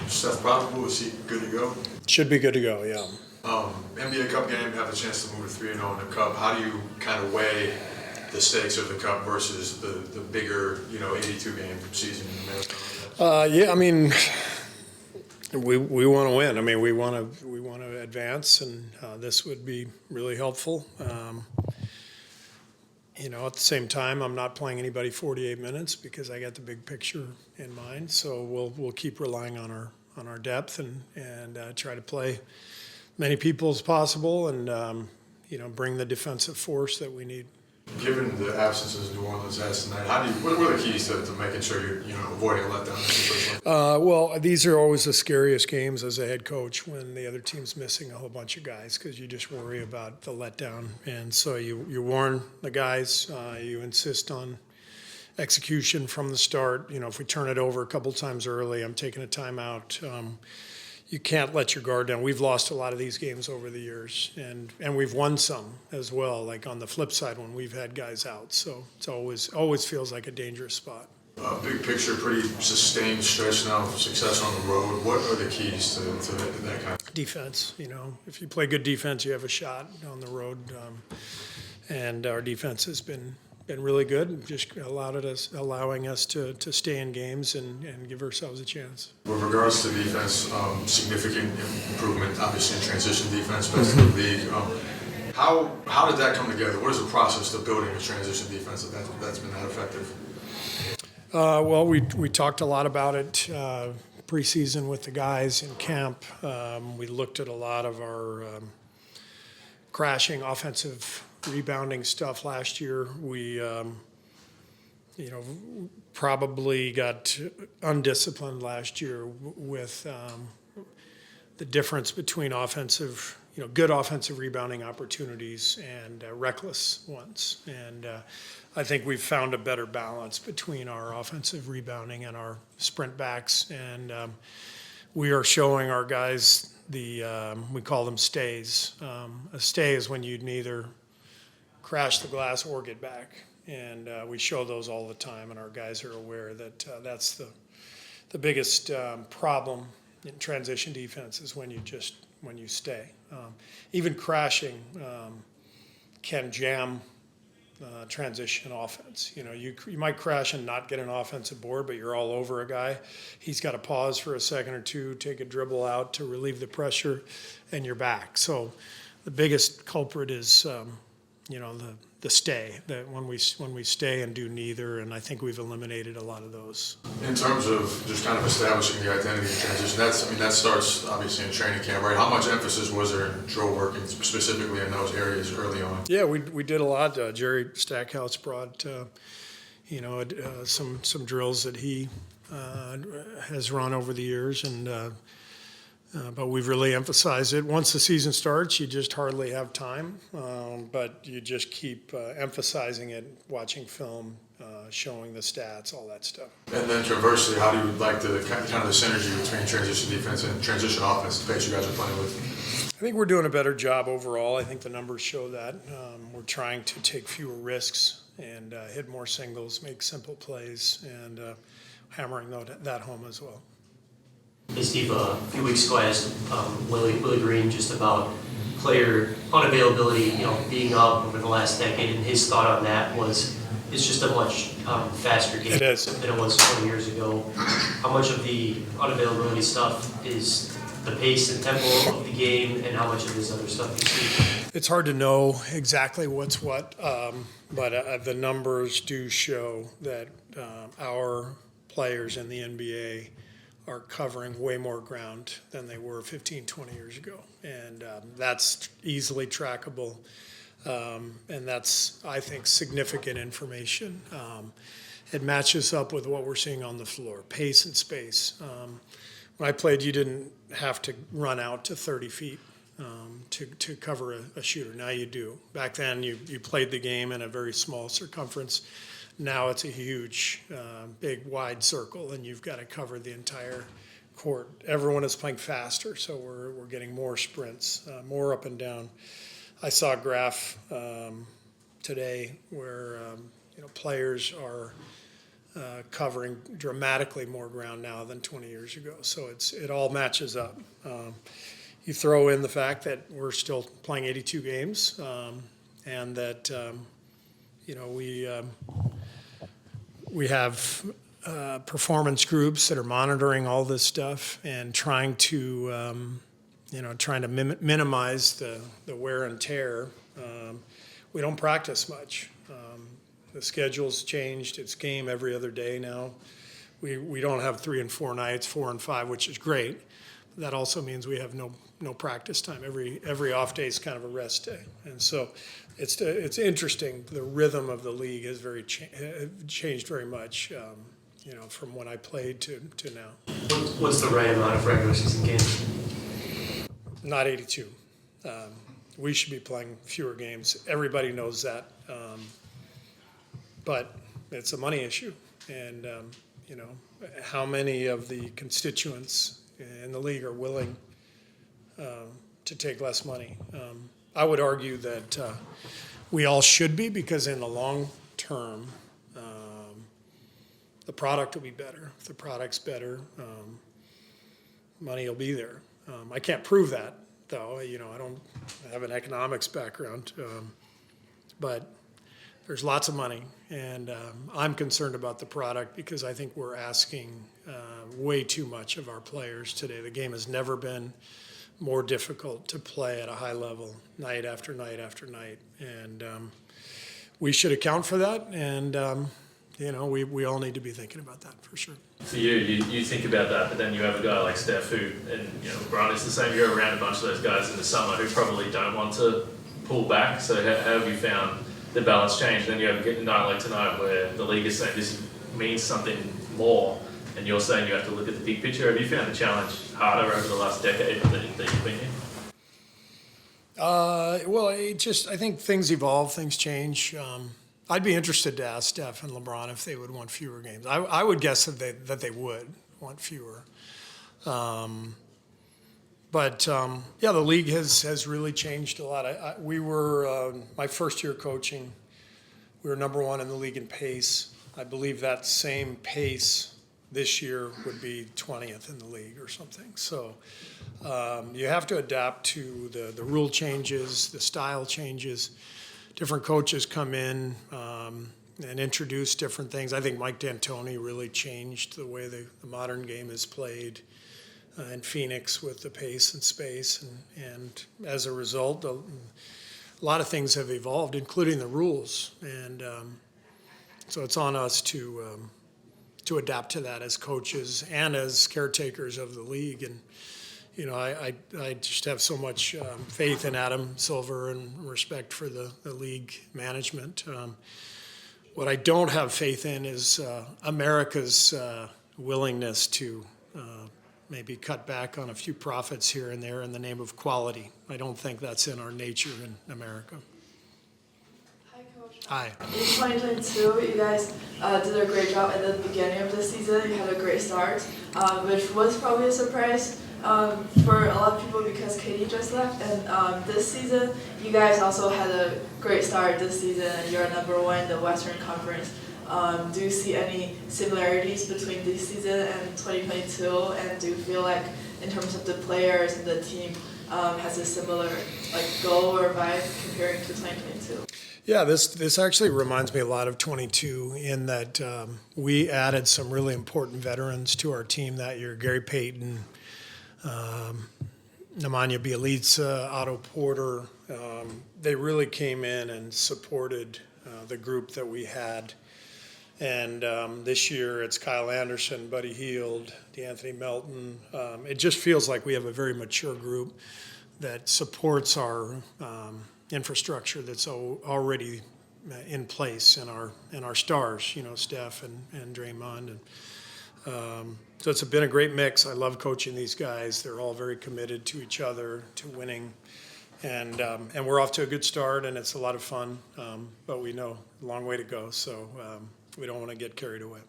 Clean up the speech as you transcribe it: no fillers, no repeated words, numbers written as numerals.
Steph probable, is he good to go? Should be good to go, yeah. NBA Cup game, have a chance to move to 3-0 in the Cup. How do you kind of weigh the stakes of the Cup versus the bigger, 82-game season in the marathon? Yeah, I mean, we want to win. I mean, we want to advance, and this would be really helpful. At the same time, I'm not playing anybody 48 minutes because I got the big picture in mind. So we'll keep relying on our depth and try to play many people as possible, and bring the defensive force that we need. Given the absences New Orleans has tonight, what were the keys to making sure you're avoiding a letdown? Well, these are always the scariest games as a head coach when the other team's missing a whole bunch of guys, because you just worry about the letdown. And so you warn the guys, you insist on execution from the start. If we turn it over a couple times early, I'm taking a timeout. You can't let your guard down. We've lost a lot of these games over the years, and we've won some as well, like on the flip side when we've had guys out. So it's always feels like a dangerous spot. Big picture, pretty sustained stretch now of success on the road. What are the keys to that kind of defense? If you play good defense, you have a shot on the road, and our defense has been really good, just allowing us to stay in games and give ourselves a chance. With regards to defense, significant improvement, obviously in transition defense, best in the league. How did that come together? What is the process to building a transition defense that's been that effective? Well, we talked a lot about it preseason with the guys in camp. We looked at a lot of our crashing offensive rebounding stuff last year. We, probably got undisciplined last year with the difference between offensive, good offensive rebounding opportunities and reckless ones. And I think we've found a better balance between our offensive rebounding and our sprint backs. And we are showing our guys we call them stays. A stay is when you'd neither crash the glass or get back, and we show those all the time, and our guys are aware that that's the biggest problem in transition defense is when you stay. Even crashing can jam transition offense. You might crash and not get an offensive board, but you're all over a guy. He's got to pause for a second or two, take a dribble out to relieve the pressure, and you're back. So the biggest culprit is the stay, that when we stay and do neither, and I think we've eliminated a lot of those. In terms of just kind of establishing the identity of transition, that starts obviously in training camp, right? How much emphasis was there in drill working specifically in those areas early on? Yeah, we did a lot. Jerry Stackhouse brought some drills that he has run over the years, and but we've really emphasized it. Once the season starts, you just hardly have time, but you just keep emphasizing it, watching film, showing the stats, all that stuff. And then conversely, how do you like the kind of the synergy between transition defense and transition offense, the pace you guys are playing with? I think we're doing a better job overall. I think the numbers show that. We're trying to take fewer risks and hit more singles, make simple plays, and hammering that home as well. Hey Steve, a few weeks ago I asked Willie Green just about player unavailability, being up over the last decade, and his thought on that was it's just a much faster game than it was 20 years ago. How much of the unavailability stuff is the pace and tempo of the game, and how much of this other stuff you see? It's hard to know exactly what's what, but the numbers do show that our players in the NBA are covering way more ground than they were 15, 20 years ago. And that's easily trackable. And that's, I think, significant information. It matches up with what we're seeing on the floor, pace and space. When I played, you didn't have to run out to 30 feet to cover a shooter. Now you do. Back then, you played the game in a very small circumference. Now it's a huge, big, wide circle, and you've got to cover the entire court. Everyone is playing faster, so we're getting more sprints, more up and down. I saw a graph today where players are covering dramatically more ground now than 20 years ago. So it all matches up. You throw in the fact that we're still playing 82 games, and that we have performance groups that are monitoring all this stuff and trying to minimize the wear and tear. We don't practice much. The schedule's changed. It's game every other day now. We don't have 3 and 4 nights, 4 and 5, which is great. That also means we have no practice time. Every off day is kind of a rest day, and so it's interesting. The rhythm of the league has changed very much. From when I played to now. What's the right amount of regular season games? Not 82. We should be playing fewer games. Everybody knows that. But it's a money issue. And, how many of the constituents in the league are willing to take less money? I would argue that we all should be, because in the long term, the product will be better. If the product's better, money will be there. I can't prove that, though. I don't have an economics background, but there's lots of money, and I'm concerned about the product because I think we're asking way too much of our players today. The game has never been more difficult to play at a high level, night after night after night, and we should account for that, and we all need to be thinking about that for sure. For you think about that, but then you have a guy like Steph who, and LeBron is the same. You're around a bunch of those guys in the summer who probably don't want to pull back. So how have you found the balance change? Then you have a night like tonight where the league is saying this means something more, and you're saying you have to look at the big picture. Have you found the challenge harder over the last decade that you've been here? I think things evolve, things change. I'd be interested to ask Steph and LeBron if they would want fewer games. I would guess that they would want fewer. The league has really changed a lot. We were, my first year coaching, we were number 1 in the league in pace. I believe that same pace this year would be 20th in the league or something. So you have to adapt to the rule changes, the style changes. Different coaches come in and introduce different things. I think Mike D'Antoni really changed the way the modern game is played in Phoenix with the pace and space. And as a result, a lot of things have evolved, including the rules. And so it's on us to adapt to that as coaches and as caretakers of the league. And I just have so much faith in Adam Silver and respect for the league management. What I don't have faith in is America's willingness to maybe cut back on a few profits here and there in the name of quality. I don't think that's in our nature in America. Hi, Coach. Hi. In 2022, you guys did a great job at the beginning of the season. You had a great start, which was probably a surprise for a lot of people because Katie just left. And this season, you guys also had a great start this season. You're number 1 in the Western Conference. Do you see any similarities between this season and 2022? And do you feel like, in terms of the players and the team, has a similar goal or vibe comparing to 2022? Yeah, this actually reminds me a lot of 22 in that we added some really important veterans to our team that year. Gary Payton, Nemanja Bjelica, Otto Porter. They really came in and supported the group that we had. And this year it's Kyle Anderson, Buddy Hield, DeAnthony Melton. It just feels like we have a very mature group that supports our infrastructure that's already in place in our stars, Steph and Draymond. And so it's been a great mix. I love coaching these guys. They're all very committed to each other, to winning. And we're off to a good start, and it's a lot of fun. But we know a long way to go, so we don't want to get carried away.